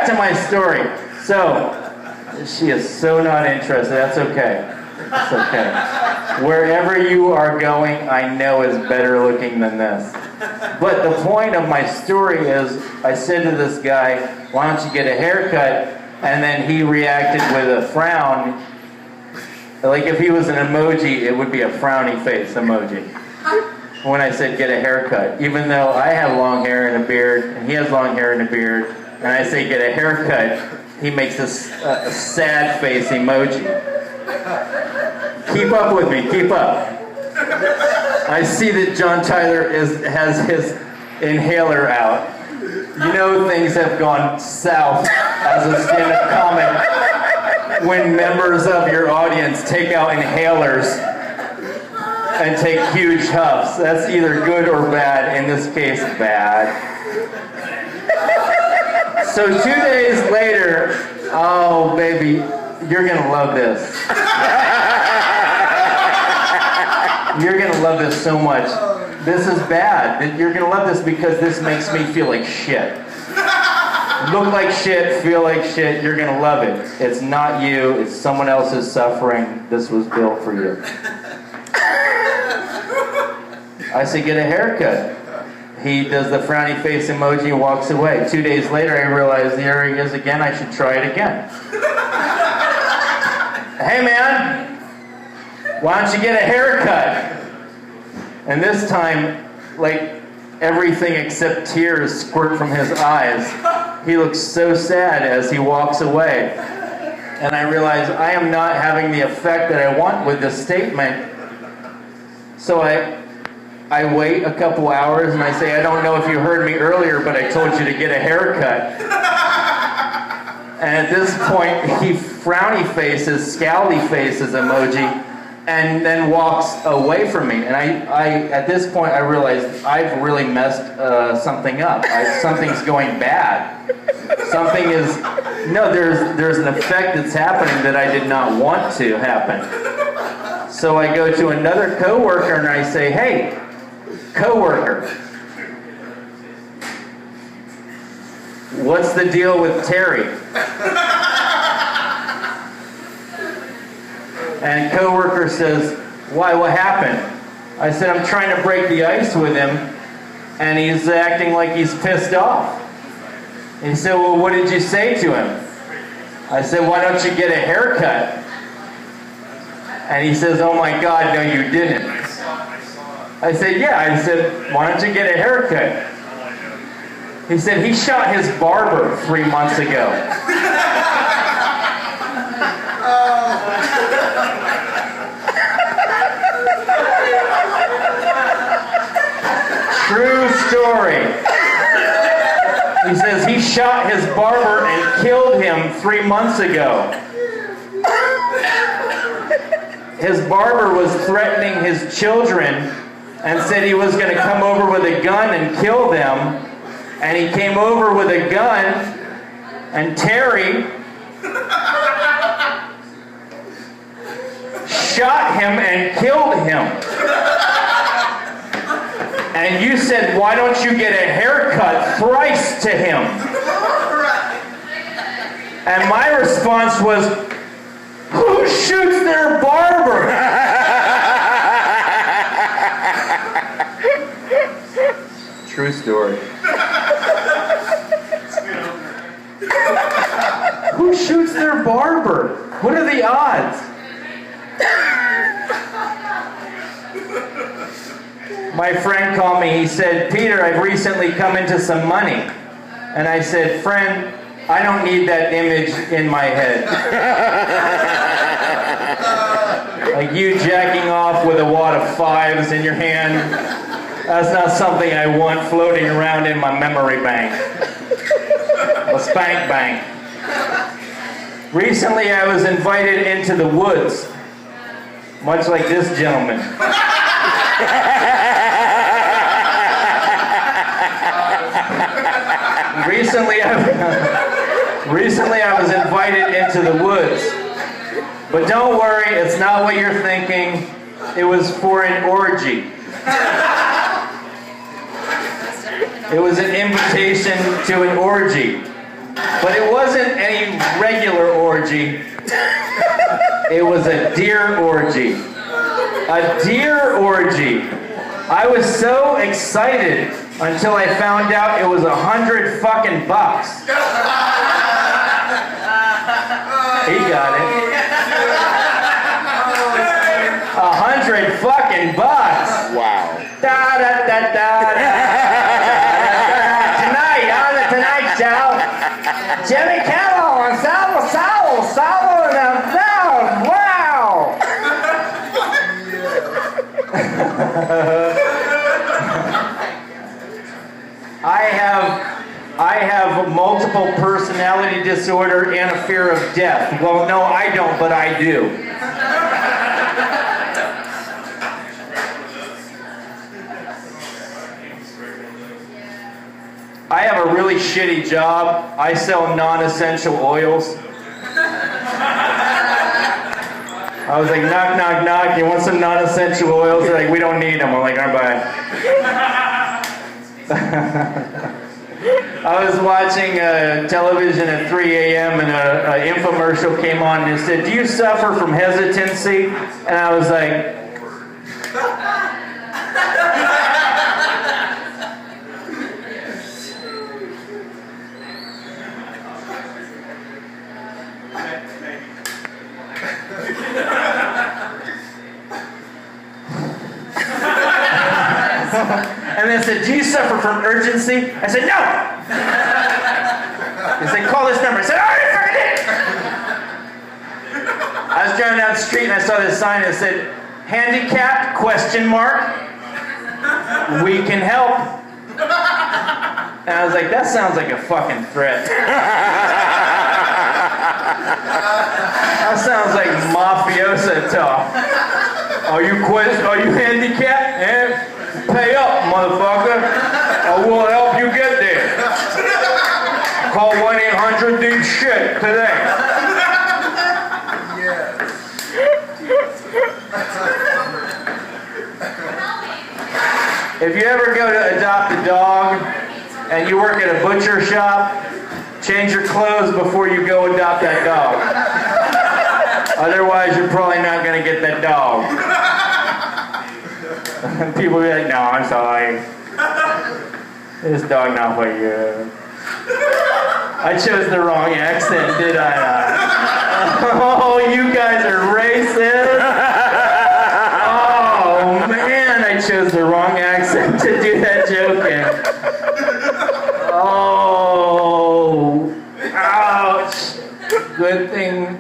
to my story. So, she is so not interested. That's okay. That's okay. Wherever you are going, I know is better looking than this. But the point of my story is, I said to this guy, why don't you get a haircut? And then he reacted with a frown. Like if he was an emoji, it would be a frowny face emoji. When I said get a haircut. Even though I have long hair and a beard, and he has long hair and a beard, and I say get a haircut, he makes a sad face emoji. Keep up with me, keep up. I see that John Tyler has his inhaler out. You know things have gone south as a stand-up comic when members of your audience take out inhalers and take huge huffs. That's either good or bad. In this case, bad. So 2 days later, oh baby, you're gonna love this. You're gonna love this so much. This is bad. You're gonna love this because this makes me feel like shit. Look like shit, feel like shit, you're gonna love it. It's not you, it's someone else's suffering. This was built for you. I say, get a haircut. He does the frowny face emoji and walks away. 2 days later, I realize there he is again, I should try it again. Hey man, why don't you get a haircut? And this time, like everything except tears squirt from his eyes. He looks so sad as he walks away. And I realize I am not having the effect that I want with this statement. So I wait a couple hours and I say, I don't know if you heard me earlier, but I told you to get a haircut. And at this point, he frowny faces, scowly faces emoji, and then walks away from me. And I at this point, I realized I've really messed something up. Something's going bad. Something is, no, there's an effect that's happening that I did not want to happen. So I go to another coworker and I say, hey, coworker, what's the deal with Terry? And coworker says, why, what happened? I said, I'm trying to break the ice with him, and he's acting like he's pissed off. And he said, well, what did you say to him? I said, why don't you get a haircut? And he says, oh my God, no you didn't. I said, yeah. I said, why don't you get a haircut? He said, he shot his barber 3 months ago. True story. He says he shot his barber and killed him 3 months ago. His barber was threatening his children and said he was going to come over with a gun and kill them. And he came over with a gun, and Terry shot him and killed him. And you said, why don't you get a haircut thrice to him? And my response was, who shoots their barber? True story. Who shoots their barber? What are the odds? My friend called me, he said, Peter, I've recently come into some money. And I said, friend, I don't need that image in my head. Like you jacking off with a wad of fives in your hand, that's not something I want floating around in my memory bank. A spank bank. Recently I was invited into the woods, much like this gentleman. Recently I was invited into the woods. But don't worry, it's not what you're thinking. It was for an orgy. It was an invitation to an orgy. But it wasn't any regular orgy. It was a deer orgy. A deer orgy. I was so excited until I found out it was $100 fucking bucks. He got it. $100 fucking bucks. Wow. Da da da da. Tonight on the Tonight Show, Jimmy Kimmel and Sal, and down. Wow. I have multiple personality disorder and a fear of death. Well, no, I don't, but I do. I have a really shitty job. I sell non-essential oils. I was like, knock, knock, knock. You want some non-essential oils? They're like, we don't need them. I'm like, all right, bye. I was watching television at 3 a.m. and an infomercial came on and it said, do you suffer from hesitancy? And I was like, and they said, do you suffer from urgency? I said, no! They said, call this number. I said, I already fucking did! I was driving down the street and I saw this sign that said, handicapped, question mark, we can help. And I was like, that sounds like a fucking threat. That sounds like mafiosa talk. Are you handicapped? Eh? Pay up, motherfucker, or we'll help you get there. Call 1-800-DEEP-SHIT today. Yes. If you ever go to adopt a dog and you work at a butcher shop, change your clothes before you go adopt that dog. Otherwise, you're probably not going to get that dog. People will be like, no, I'm sorry. This dog not for you. I chose the wrong accent, did I not? Oh, you guys are racist. Oh, man, I chose the wrong accent to do that joke in. Oh, ouch. Good thing